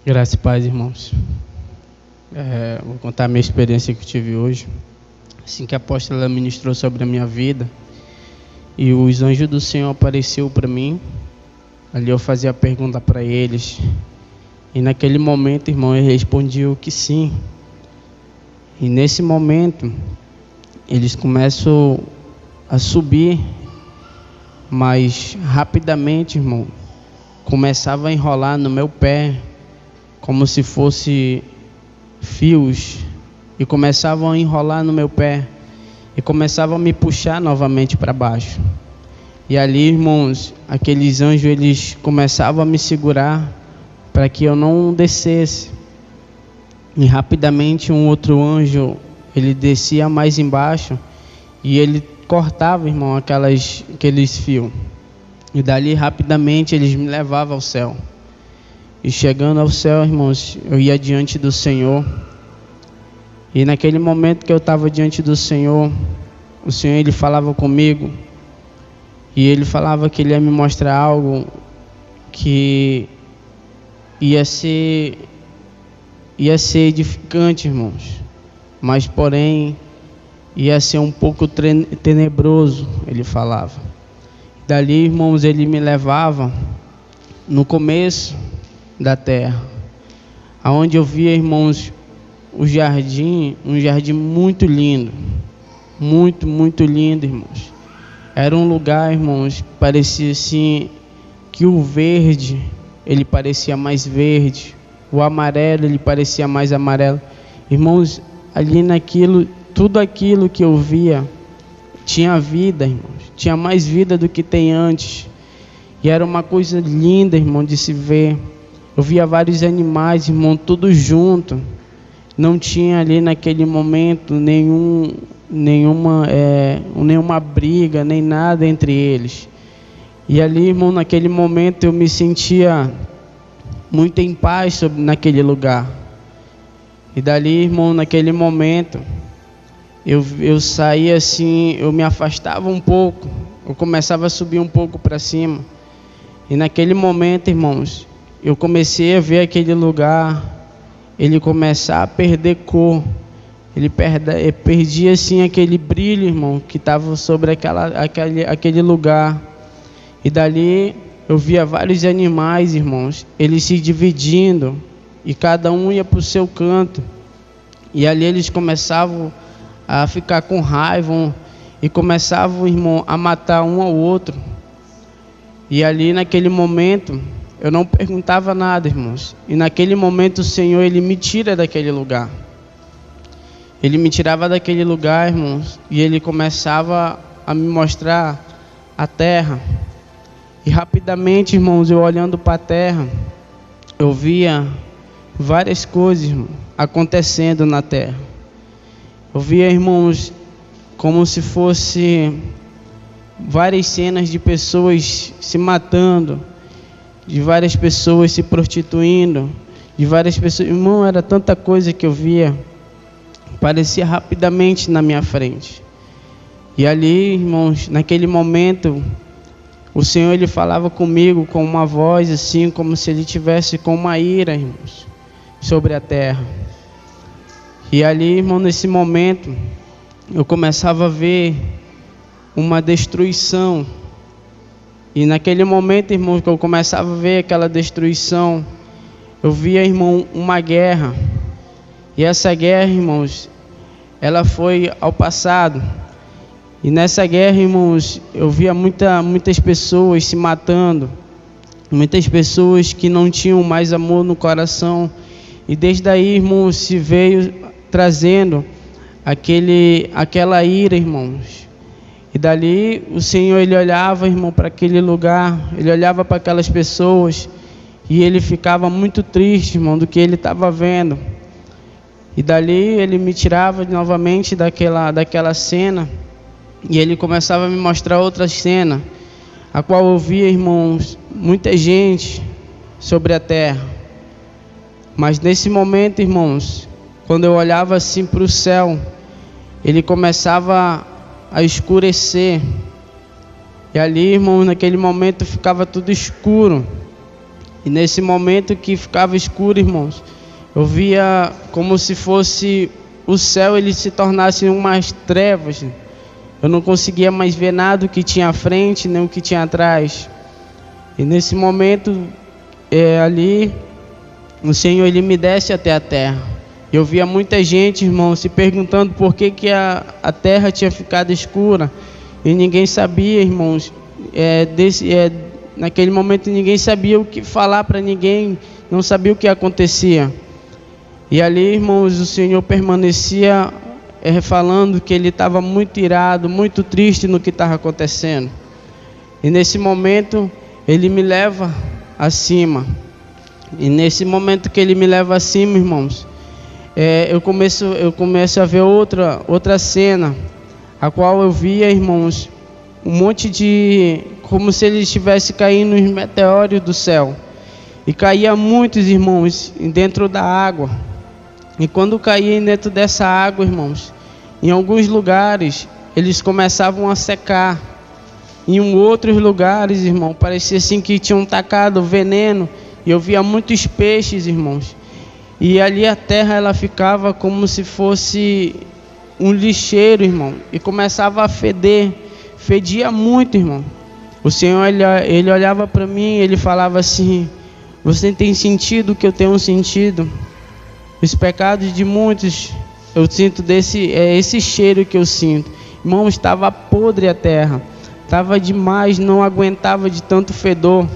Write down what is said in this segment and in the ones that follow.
Graça e paz, irmãos. Vou contar a minha experiência que eu tive hoje. Assim que a apóstola ministrou sobre a minha vida, e os anjos do Senhor apareceu para mim. Ali eu fazia a pergunta para eles. E naquele momento, irmão, eu respondi o que sim. E nesse momento, eles começam a subir, mas rapidamente, irmão, começava a enrolar no meu pé, como se fosse fios, e começavam a enrolar no meu pé, e começavam a me puxar novamente para baixo. E ali, irmãos, aqueles anjos, eles começavam a me segurar para que eu não descesse. E rapidamente um outro anjo, ele descia mais embaixo, e ele cortava, irmão, aqueles fios. E dali rapidamente eles me levavam ao céu. E chegando ao céu, irmãos, eu ia diante do Senhor. E naquele momento que eu estava diante do Senhor, o Senhor, ele falava comigo. E ele falava que ele ia me mostrar algo que ia ser edificante, irmãos. Mas porém, ia ser um pouco tenebroso, ele falava. Dali, irmãos, ele me levava no começo da terra, aonde eu via, irmãos, um jardim muito lindo, muito lindo, irmãos. Era um lugar, irmãos, parecia assim que o verde, ele parecia mais verde, o amarelo, ele parecia mais amarelo. Irmãos, ali naquilo, tudo aquilo que eu via tinha vida, irmãos, tinha mais vida do que tem antes. E era uma coisa linda, irmão, de se ver. Eu via vários animais, irmão, tudo junto. Não tinha ali naquele momento nenhuma briga, nem nada entre eles. E ali, irmão, naquele momento eu me sentia muito em paz naquele lugar. E dali, irmão, naquele momento, eu saía assim, eu me afastava um pouco, eu começava a subir um pouco para cima. E naquele momento, irmãos, eu comecei a ver aquele lugar, ele começar a perder cor. Ele perdia assim aquele brilho, irmão, que estava sobre aquele lugar. E dali eu via vários animais, irmãos, eles se dividindo, e cada um ia para o seu canto. E ali eles começavam a ficar com raiva e começavam, irmão, a matar um ao outro. E ali naquele momento eu não perguntava nada, irmãos. E naquele momento o Senhor, ele me tira daquele lugar. Ele me tirava daquele lugar, irmãos, e ele começava a me mostrar a terra. E rapidamente, irmãos, eu olhando para a terra, eu via várias coisas, irmão, acontecendo na terra. Eu via, irmãos, como se fosse várias cenas de pessoas se matando, de várias pessoas se prostituindo, de várias pessoas. Irmão, era tanta coisa que eu via, parecia rapidamente na minha frente. E ali, irmãos, naquele momento, o Senhor, ele falava comigo com uma voz assim, como se ele tivesse com uma ira, irmãos, sobre a terra. E ali, irmão, nesse momento, eu começava a ver uma destruição. E naquele momento, irmão, que eu começava a ver aquela destruição, eu via, irmão, uma guerra. E essa guerra, irmãos, ela foi ao passado. E nessa guerra, irmãos, eu via muitas pessoas se matando, muitas pessoas que não tinham mais amor no coração. E desde aí, irmãos, se veio trazendo aquela ira, irmãos. E dali o Senhor, ele olhava, irmão, para aquele lugar, ele olhava para aquelas pessoas, e ele ficava muito triste, irmão, do que ele estava vendo. E dali ele me tirava novamente daquela cena, e ele começava a me mostrar outra cena, a qual eu via, irmãos, muita gente sobre a terra. Mas nesse momento, irmãos, quando eu olhava assim para o céu, ele começava a escurecer. E ali, irmão, naquele momento ficava tudo escuro. E nesse momento que ficava escuro, irmãos, eu via como se fosse o céu, ele se tornasse umas trevas. Eu não conseguia mais ver nada o que tinha à frente, nem o que tinha atrás. E nesse momento, ali, o Senhor, ele me desce até a terra. Eu via muita gente, irmão, se perguntando por que a terra tinha ficado escura. E ninguém sabia, irmãos, naquele momento ninguém sabia o que falar para ninguém, não sabia o que acontecia. E ali, irmãos, o Senhor permanecia falando que ele estava muito irado, muito triste no que estava acontecendo. E nesse momento, ele me leva acima. E nesse momento que ele me leva acima, irmãos, eu começo a ver outra cena, a qual eu via, irmãos, um monte de... como se ele estivesse caindo os meteoros do céu. E caía muitos, irmãos, dentro da água. E quando caía dentro dessa água, irmãos, em alguns lugares, eles começavam a secar. Em outros lugares, irmão, parecia assim que tinham tacado veneno. E eu via muitos peixes, irmãos. E ali a terra, ela ficava como se fosse um lixeiro, irmão. E começava a feder. Fedia muito, irmão. O Senhor, ele olhava para mim, ele falava assim: você tem sentido o que eu tenho sentido? Os pecados de muitos, eu sinto esse cheiro que eu sinto. Irmão, estava podre a terra. Estava demais, não aguentava de tanto fedor.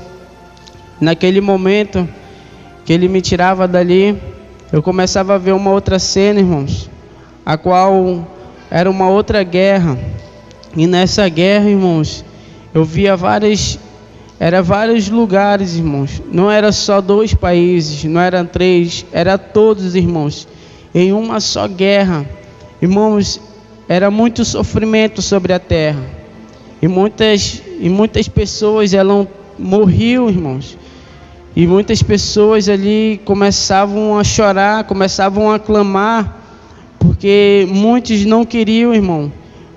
Naquele momento que ele me tirava dali, eu começava a ver uma outra cena, irmãos, a qual era uma outra guerra. E nessa guerra, irmãos, eu via vários lugares, irmãos. Não era só 2 países, não eram 3, era todos, irmãos, em uma só guerra. Irmãos, era muito sofrimento sobre a terra. E muitas pessoas, elas morriam, irmãos. E muitas pessoas ali começavam a chorar, começavam a clamar, porque muitos não queriam, irmão.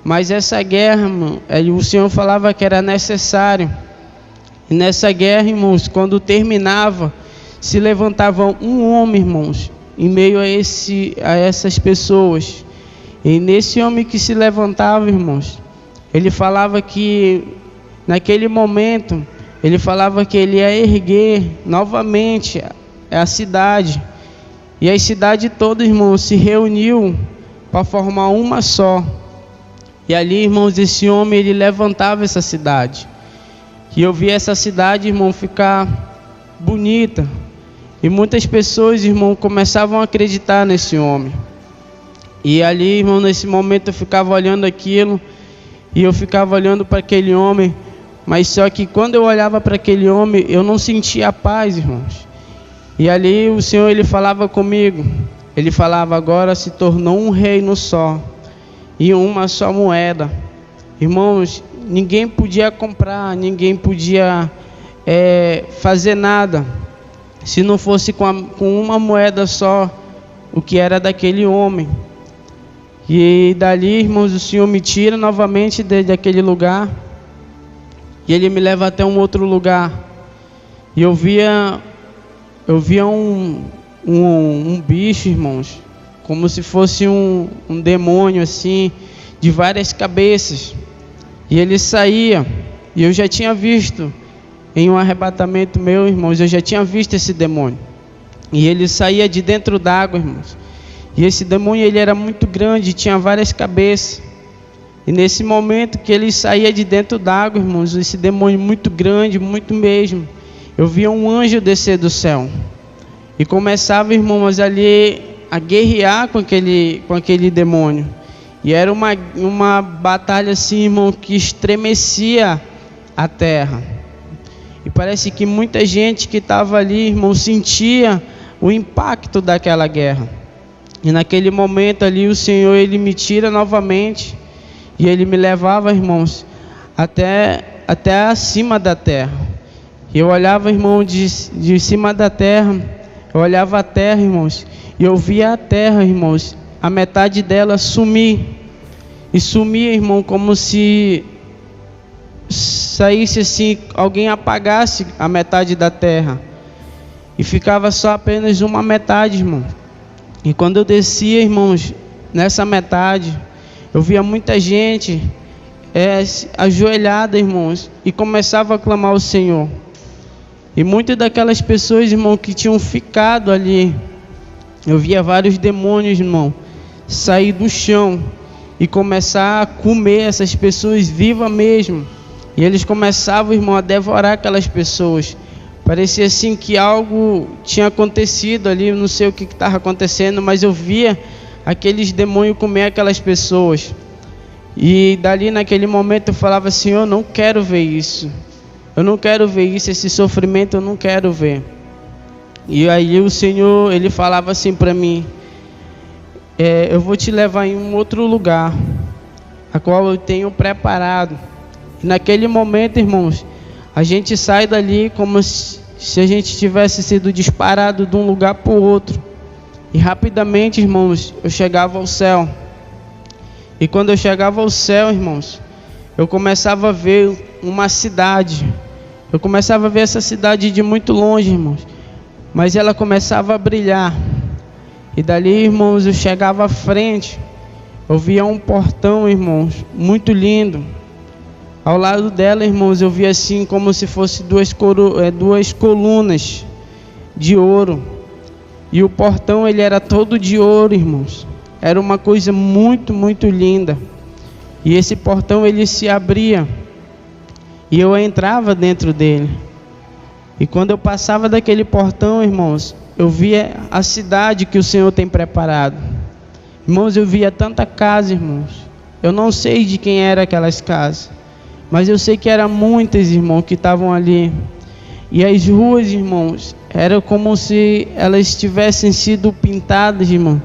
Mas essa guerra, irmão, o Senhor falava que era necessário. E nessa guerra, irmãos, quando terminava, se levantava um homem, irmãos, em meio a essas pessoas. E nesse homem que se levantava, irmãos, ele falava que naquele momento, ele falava que ele ia erguer novamente a cidade. E a cidade toda, irmãos, se reuniu para formar uma só. E ali, irmãos, esse homem, ele levantava essa cidade. E eu vi essa cidade, irmão, ficar bonita. E muitas pessoas, irmão, começavam a acreditar nesse homem. E ali, irmão, nesse momento eu ficava olhando aquilo. E eu ficava olhando para aquele homem. Mas só que quando eu olhava para aquele homem, eu não sentia a paz, irmãos. E ali o Senhor, ele falava comigo. Ele falava: agora se tornou um reino só. E uma só moeda. Irmãos, ninguém podia comprar, ninguém podia fazer nada, se não fosse com uma moeda só, o que era daquele homem. E dali, irmãos, o Senhor me tira novamente daquele lugar, e Ele me leva até um outro lugar. E eu via um bicho, irmãos, como se fosse um demônio assim, de várias cabeças. E ele saía, e eu já tinha visto, em um arrebatamento meu, irmãos, eu já tinha visto esse demônio. E ele saía de dentro d'água, irmãos. E esse demônio, ele era muito grande, tinha várias cabeças. E nesse momento que ele saía de dentro d'água, irmãos, esse demônio muito grande, muito mesmo, eu via um anjo descer do céu. E começava, irmãos, ali a guerrear com aquele demônio. E era uma batalha assim, irmão, que estremecia a terra. E parece que muita gente que estava ali, irmão, sentia o impacto daquela guerra. E naquele momento ali, o Senhor, Ele me tira novamente. E Ele me levava, irmãos, até acima da terra. E eu olhava, irmão, de cima da terra. Eu olhava a terra, irmãos, e eu via a terra, irmãos, a metade dela sumir. E sumia, irmão, como se saísse assim, alguém apagasse a metade da terra. e ficava só apenas uma metade, irmão. E quando eu descia, irmãos, nessa metade, eu via muita gente ajoelhada, irmãos, e começava a clamar ao Senhor. E muitas daquelas pessoas, irmão, que tinham ficado ali, eu via vários demônios, irmão, sair do chão e começar a comer essas pessoas vivas mesmo. E eles começavam, irmão, a devorar aquelas pessoas. Parecia assim que algo tinha acontecido ali, não sei o que estava acontecendo, mas eu via aqueles demônios comer aquelas pessoas. E dali naquele momento eu falava assim: eu não quero ver isso. Eu não quero ver isso, esse sofrimento eu não quero ver. E aí o Senhor, Ele falava assim para mim: eu vou te levar em um outro lugar, a qual eu tenho preparado. E naquele momento, irmãos, a gente sai dali como se a gente tivesse sido disparado de um lugar para o outro. E rapidamente, irmãos, eu chegava ao céu. E quando eu chegava ao céu, irmãos, eu começava a ver uma cidade. Eu começava a ver essa cidade de muito longe, irmãos. Mas ela começava a brilhar. E dali, irmãos, eu chegava à frente. Eu via um portão, irmãos, muito lindo. Ao lado dela, irmãos, eu via assim como se fosse duas colunas de ouro. E o portão, ele era todo de ouro, irmãos. Era uma coisa muito, muito linda. E esse portão, ele se abria. E eu entrava dentro dele. E quando eu passava daquele portão, irmãos, eu via a cidade que o Senhor tem preparado. Irmãos, eu via tanta casa, irmãos. Eu não sei de quem eram aquelas casas, mas eu sei que eram muitas, irmãos, que estavam ali. E as ruas, irmãos, era como se elas tivessem sido pintadas, irmão,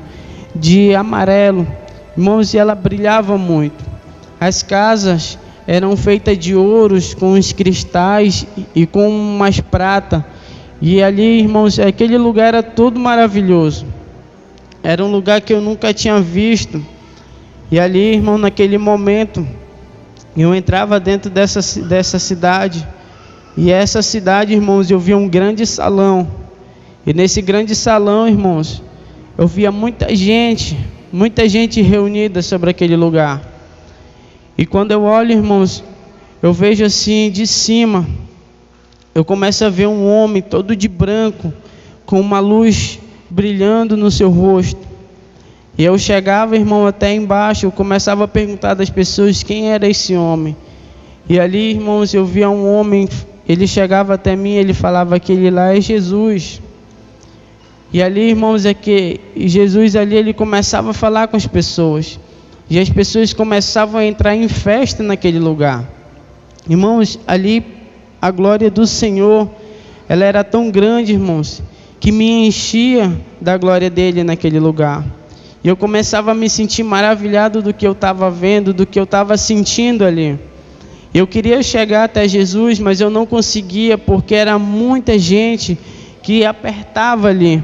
de amarelo. Irmãos, e ela brilhava muito. As casas eram feitas de ouros, com os cristais e com umas prata. E ali, irmãos, aquele lugar era todo maravilhoso. Era um lugar que eu nunca tinha visto. E ali, irmão, naquele momento, eu entrava dentro dessa cidade. E essa cidade, irmãos, eu via um grande salão. E nesse grande salão, irmãos, eu via muita gente reunida sobre aquele lugar. E quando eu olho, irmãos, eu vejo assim de cima, eu começo a ver um homem todo de branco, com uma luz brilhando no seu rosto. E eu chegava, irmão, até embaixo, eu começava a perguntar das pessoas quem era esse homem. E ali, irmãos, eu via um homem, ele chegava até mim, ele falava que ele lá é Jesus. E ali, irmãos, Jesus ali, ele começava a falar com as pessoas. E as pessoas começavam a entrar em festa naquele lugar. Irmãos, ali a glória do Senhor, ela era tão grande, irmãos, que me enchia da glória dele naquele lugar. E eu começava a me sentir maravilhado do que eu estava vendo, do que eu estava sentindo ali. Eu queria chegar até Jesus, mas eu não conseguia, porque era muita gente que apertava ali.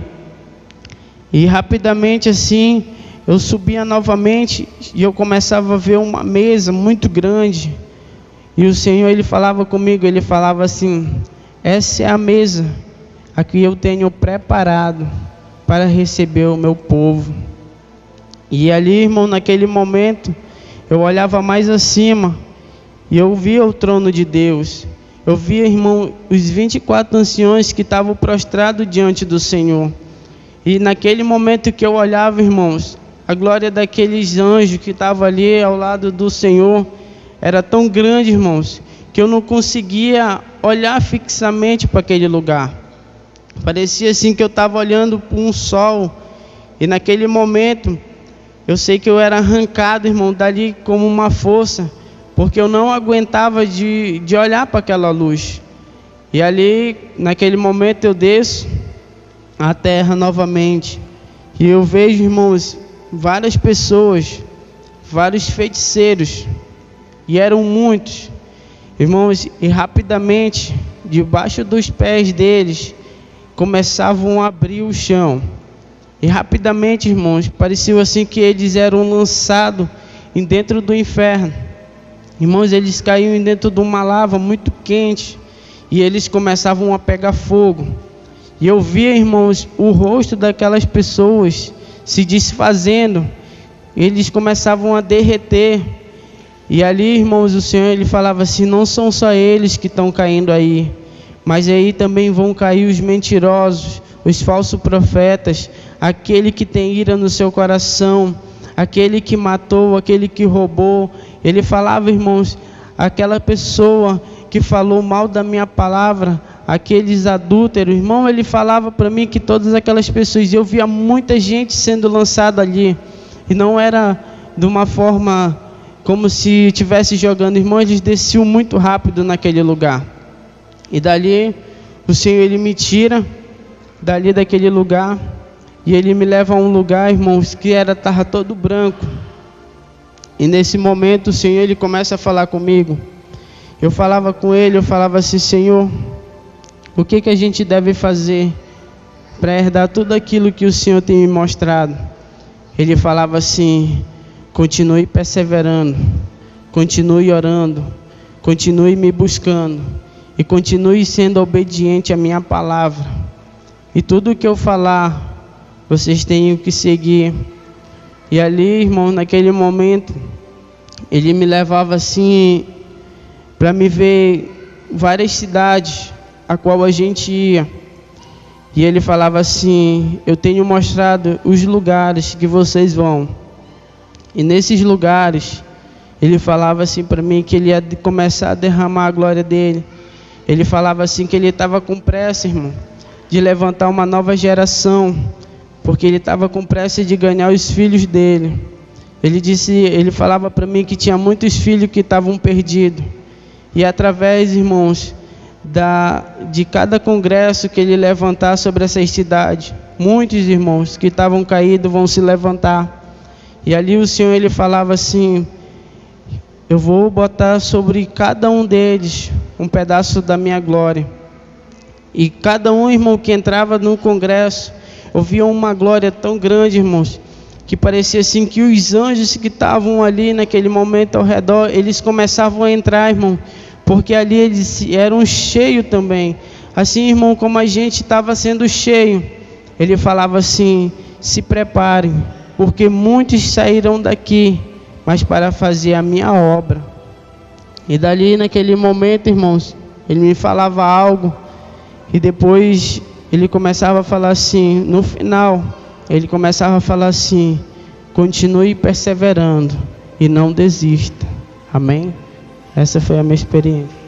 E rapidamente assim, eu subia novamente e eu começava a ver uma mesa muito grande. E o Senhor, ele falava comigo, ele falava assim: essa é a mesa a que eu tenho preparado para receber o meu povo. E ali, irmão, naquele momento, eu olhava mais acima e eu via o trono de Deus. Eu via, irmão, os 24 anciões que estavam prostrados diante do Senhor. E naquele momento que eu olhava, irmãos, a glória daqueles anjos que estavam ali ao lado do Senhor era tão grande, irmãos, que eu não conseguia olhar fixamente para aquele lugar. Parecia assim que eu estava olhando para um sol. E naquele momento, eu sei que eu era arrancado, irmão, dali como uma força, porque eu não aguentava de olhar para aquela luz. E ali, naquele momento, eu desço a terra novamente. E eu vejo, irmãos, várias pessoas, vários feiticeiros, e eram muitos, irmãos, e rapidamente, debaixo dos pés deles, começavam a abrir o chão. E rapidamente, irmãos, parecia assim que eles eram lançados dentro do inferno. Irmãos, eles caíam dentro de uma lava muito quente, e eles começavam a pegar fogo. E eu via, irmãos, o rosto daquelas pessoas se desfazendo. Eles começavam a derreter. E ali, irmãos, o Senhor, Ele falava assim: não são só eles que estão caindo aí, mas aí também vão cair os mentirosos, os falsos profetas, aquele que tem ira no seu coração, aquele que matou, aquele que roubou. Ele falava, irmãos, aquela pessoa que falou mal da minha palavra, aqueles adúlteros, irmão, ele falava para mim que todas aquelas pessoas, eu via muita gente sendo lançada ali, e não era de uma forma como se estivesse jogando, irmão, eles desciam muito rápido naquele lugar. E dali o Senhor, Ele me tira dali daquele lugar, e Ele me leva a um lugar, irmãos, que estava todo branco. E nesse momento o Senhor, Ele começa a falar comigo. Eu falava com Ele, eu falava assim: Senhor, o que a gente deve fazer para herdar tudo aquilo que o Senhor tem me mostrado? Ele falava assim: continue perseverando, continue orando, continue me buscando e continue sendo obediente à minha palavra. E tudo que eu falar, vocês têm que seguir. E ali, irmão, naquele momento, Ele me levava assim para me ver várias cidades a qual a gente ia. E Ele falava assim: eu tenho mostrado os lugares que vocês vão. E nesses lugares, Ele falava assim para mim que Ele ia começar a derramar a glória dEle. Ele falava assim que Ele estava com pressa, irmão, de levantar uma nova geração, porque Ele estava com pressa de ganhar os filhos dEle. Ele falava para mim que tinha muitos filhos que estavam perdidos. E através, irmãos, de cada congresso que Ele levantar sobre essas cidades, muitos irmãos que estavam caídos vão se levantar. E ali o Senhor, Ele falava assim: eu vou botar sobre cada um deles um pedaço da minha glória. E cada um, irmão, que entrava no congresso, ouvia uma glória tão grande, irmãos, que parecia assim que os anjos que estavam ali naquele momento ao redor, eles começavam a entrar, irmão, porque ali eles eram cheios também. Assim, irmão, como a gente estava sendo cheio, Ele falava assim: se preparem, porque muitos sairão daqui, mas para fazer a minha obra. E dali naquele momento, irmãos, Ele me falava algo, e depois Ele começava a falar assim, no final, Ele começava a falar assim: continue perseverando e não desista. Amém? Essa foi a minha experiência.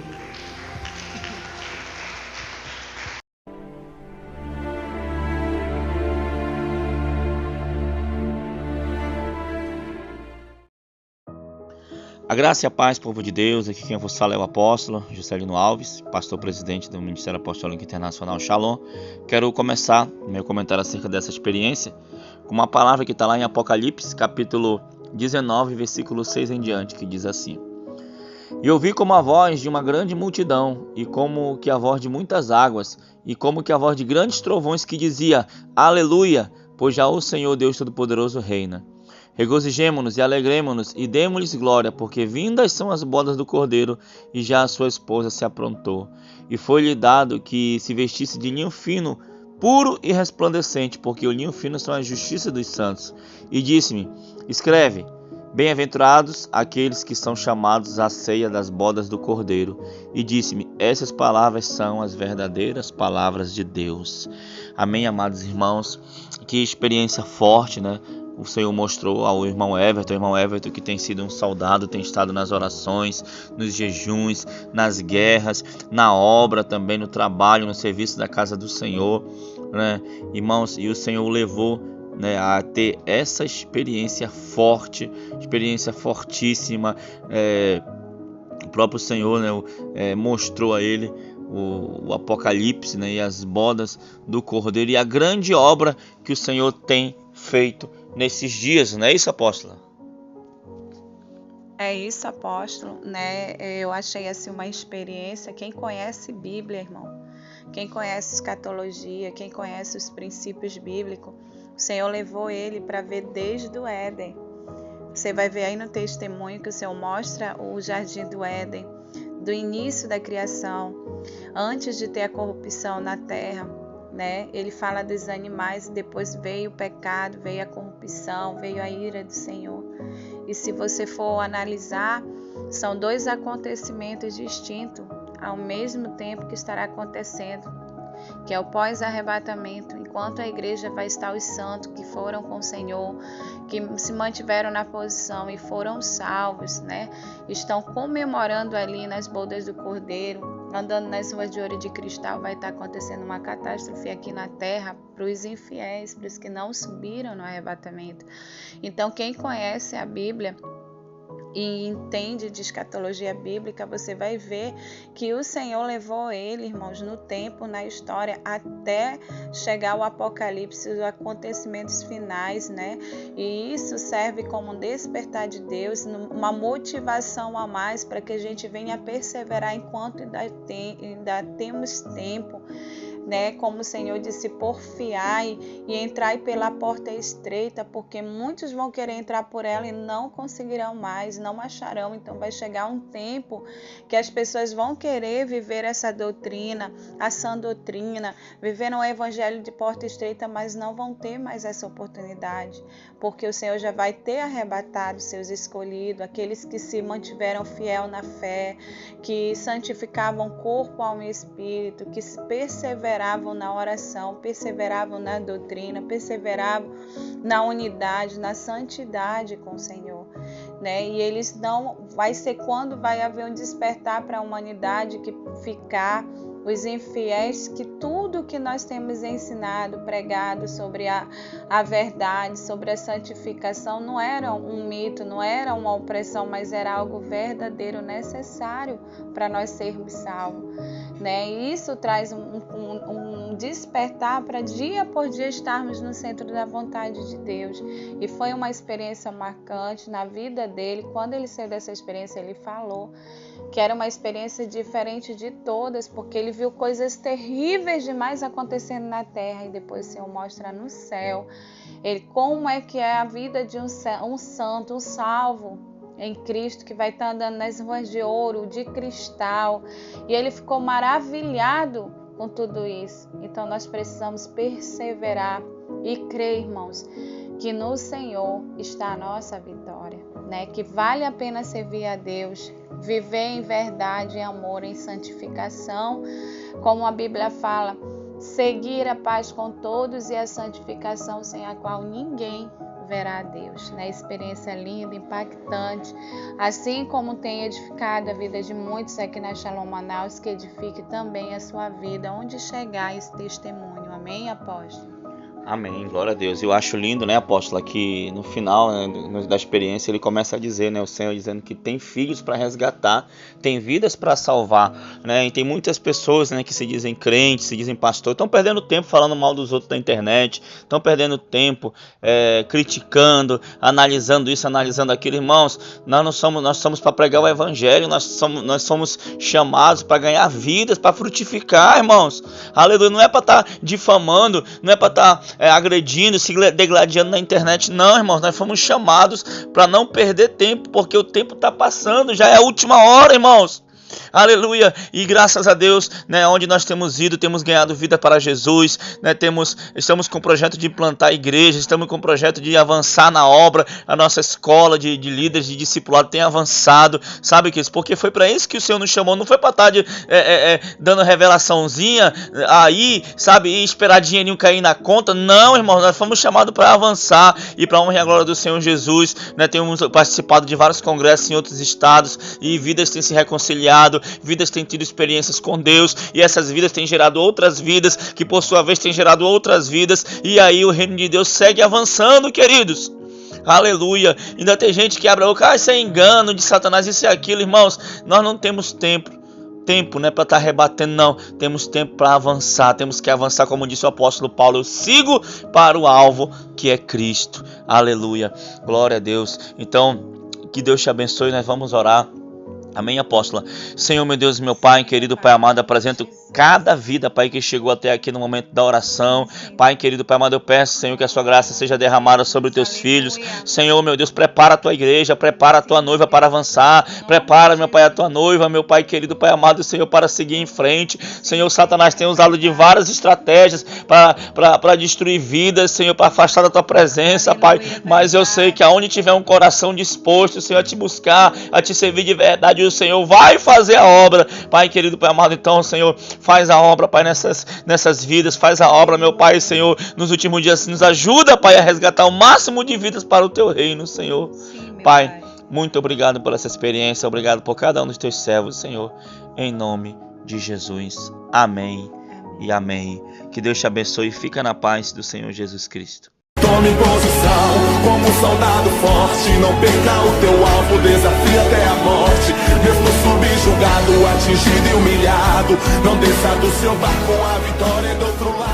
A graça e a paz, povo de Deus. Aqui quem vos fala é o apóstolo Juscelino Alves, pastor presidente do Ministério Apostólico Internacional Shalom. Quero começar meu comentário acerca dessa experiência com uma palavra que está lá em Apocalipse, capítulo 19, versículo 6 em diante, que diz assim: e ouvi como a voz de uma grande multidão, e como que a voz de muitas águas, e como que a voz de grandes trovões, que dizia: Aleluia, pois já o Senhor Deus Todo-Poderoso reina. Regozijemo-nos e alegremo-nos e demo-lhes glória, porque vindas são as bodas do Cordeiro, e já a sua esposa se aprontou. E foi-lhe dado que se vestisse de linho fino, puro e resplandecente, porque o linho fino são a justiça dos santos. E disse-me: escreve: bem-aventurados aqueles que são chamados à ceia das bodas do Cordeiro. E disse-me: essas palavras são as verdadeiras palavras de Deus. Amém, amados irmãos. Que experiência forte, né? O Senhor mostrou ao irmão Everton que tem sido um soldado, tem estado nas orações, nos jejuns, nas guerras, na obra também, no trabalho, no serviço da casa do Senhor, né? Irmãos, e o Senhor o levou, né, a ter essa experiência forte, experiência fortíssima. O próprio Senhor, né, mostrou a ele o Apocalipse, né, e as bodas do Cordeiro e a grande obra que o Senhor tem feito nesses dias, não é isso, apóstola? É isso, apóstolo, né? Eu achei assim uma experiência. Quem conhece Bíblia, irmão, quem conhece escatologia, quem conhece os princípios bíblicos, o Senhor levou ele para ver desde o Éden. Você vai ver aí no testemunho que o Senhor mostra o jardim do Éden, do início da criação, antes de ter a corrupção na terra. né? Ele fala dos animais e depois veio o pecado, veio a corrupção, veio a ira do Senhor. E se você for analisar, são dois acontecimentos distintos ao mesmo tempo que estará acontecendo, que é o pós-arrebatamento, enquanto a igreja vai estar os santos que foram com o Senhor, que se mantiveram na posição e foram salvos, né? Estão comemorando ali nas bodas do Cordeiro, andando nas ruas de ouro e de cristal. Vai estar acontecendo uma catástrofe aqui na terra para os infiéis, para os que não subiram no arrebatamento. Então, quem conhece a Bíblia e entende de escatologia bíblica, você vai ver que o Senhor levou ele, irmãos, no tempo, na história, até chegar ao Apocalipse, os acontecimentos finais, né? E isso serve como um despertar de Deus, uma motivação a mais para que a gente venha perseverar enquanto ainda temos tempo, né? Como o Senhor disse, porfiai e entrai pela porta estreita, porque muitos vão querer entrar por ela e não conseguirão mais, não acharão. Então vai chegar um tempo que as pessoas vão querer viver essa doutrina, a sã doutrina, viver um evangelho de porta estreita, mas não vão ter mais essa oportunidade, porque o Senhor já vai ter arrebatado seus escolhidos, aqueles que se mantiveram fiel na fé, que santificavam corpo, alma e espírito, que se perseveravam na oração, perseveravam na doutrina, perseveravam na unidade, na santidade com o Senhor, né? E eles não, vai ser quando vai haver um despertar para a humanidade que ficar os infiéis, que tudo que nós temos ensinado, pregado sobre a verdade, sobre a santificação, não era um mito, não era uma opressão, mas era algo verdadeiro, necessário para nós sermos salvos, né? E isso traz um despertar para dia por dia estarmos no centro da vontade de Deus. E foi uma experiência marcante na vida dele. Quando ele saiu dessa experiência, ele falou que era uma experiência diferente de todas, porque ele viu coisas terríveis demais acontecendo na terra, e depois o Senhor mostra no céu como é que é a vida de um santo, um salvo em Cristo, que vai estar andando nas ruas de ouro, de cristal, e ele ficou maravilhado com tudo isso. Então nós precisamos perseverar e crer, irmãos, que no Senhor está a nossa vitória, né? Que vale a pena servir a Deus, viver em verdade, em amor, em santificação, como a Bíblia fala, seguir a paz com todos e a santificação, sem a qual ninguém verá a Deus, né? Experiência linda, impactante, assim como tem edificado a vida de muitos aqui na Shalom Manaus, que edifique também a sua vida, onde chegar esse testemunho. Amém, apóstolo? Amém, glória a Deus. Eu acho lindo, né, apóstola, que no final, né, da experiência ele começa a dizer, né, o Senhor dizendo que tem filhos para resgatar, tem vidas para salvar, né, e tem muitas pessoas, né, que se dizem crentes, se dizem pastor, estão perdendo tempo falando mal dos outros na internet, estão perdendo tempo criticando, analisando isso, analisando aquilo. Irmãos, nós somos para pregar o evangelho, nós somos chamados para ganhar vidas, para frutificar, irmãos. Aleluia, não é para estar difamando, não é para estar agredindo, se degladiando na internet. Não, irmãos, nós fomos chamados para não perder tempo, porque o tempo está passando, já é a última hora, irmãos. Aleluia, e graças a Deus, né, onde nós temos ido, temos ganhado vida para Jesus, né, estamos com o projeto de implantar igrejas, estamos com o projeto de avançar na obra, a nossa escola de líderes, de discipulado tem avançado, sabe que isso? Porque foi para isso que o Senhor nos chamou, não foi para estar dando revelaçãozinha aí, sabe, e esperar dinheirinho cair na conta. Não, irmãos, nós fomos chamados para avançar e para a honra e a glória do Senhor Jesus, né, temos participado de vários congressos em outros estados e vidas têm se reconciliado, vidas têm tido experiências com Deus, e essas vidas têm gerado outras vidas, que por sua vez têm gerado outras vidas, e aí o reino de Deus segue avançando, queridos. Aleluia. Ainda tem gente que abre a boca, isso é engano de Satanás, isso é aquilo. Irmãos, nós não temos tempo, né, para estar rebatendo, não. Temos tempo para avançar, temos que avançar, como disse o apóstolo Paulo, eu sigo para o alvo que é Cristo. Aleluia, glória a Deus. Então, que Deus te abençoe, nós vamos orar. Amém, apóstola? Senhor, meu Deus, meu Pai, querido Pai amado, apresento cada vida, Pai, que chegou até aqui no momento da oração. Pai, querido Pai amado, eu peço, Senhor, que a sua graça seja derramada sobre os teus filhos. Senhor, meu Deus, prepara a tua igreja, prepara a tua noiva para avançar. Prepara, meu Pai, a tua noiva, meu Pai, querido Pai amado, Senhor, para seguir em frente. Senhor, Satanás tem usado de várias estratégias para destruir vidas, Senhor, para afastar da tua presença, Pai. Mas eu sei que aonde tiver um coração disposto, Senhor, a te buscar, a te servir de verdade, o Senhor vai fazer a obra. Pai, querido Pai amado, então, Senhor, faz a obra, Pai, nessas vidas, faz a obra, meu Pai, Senhor, nos últimos dias, nos ajuda, Pai, a resgatar o máximo de vidas para o teu reino, Senhor. Sim, meu Pai, muito obrigado por essa experiência, obrigado por cada um dos teus servos, Senhor, em nome de Jesus. Amém e amém. Que Deus te abençoe e fica na paz do Senhor Jesus Cristo. Tome posição como um soldado forte. Não perca o teu alvo, desafia até a morte. Mesmo subjugado, atingido e humilhado, não desça do seu barco, a vitória é do outro lado.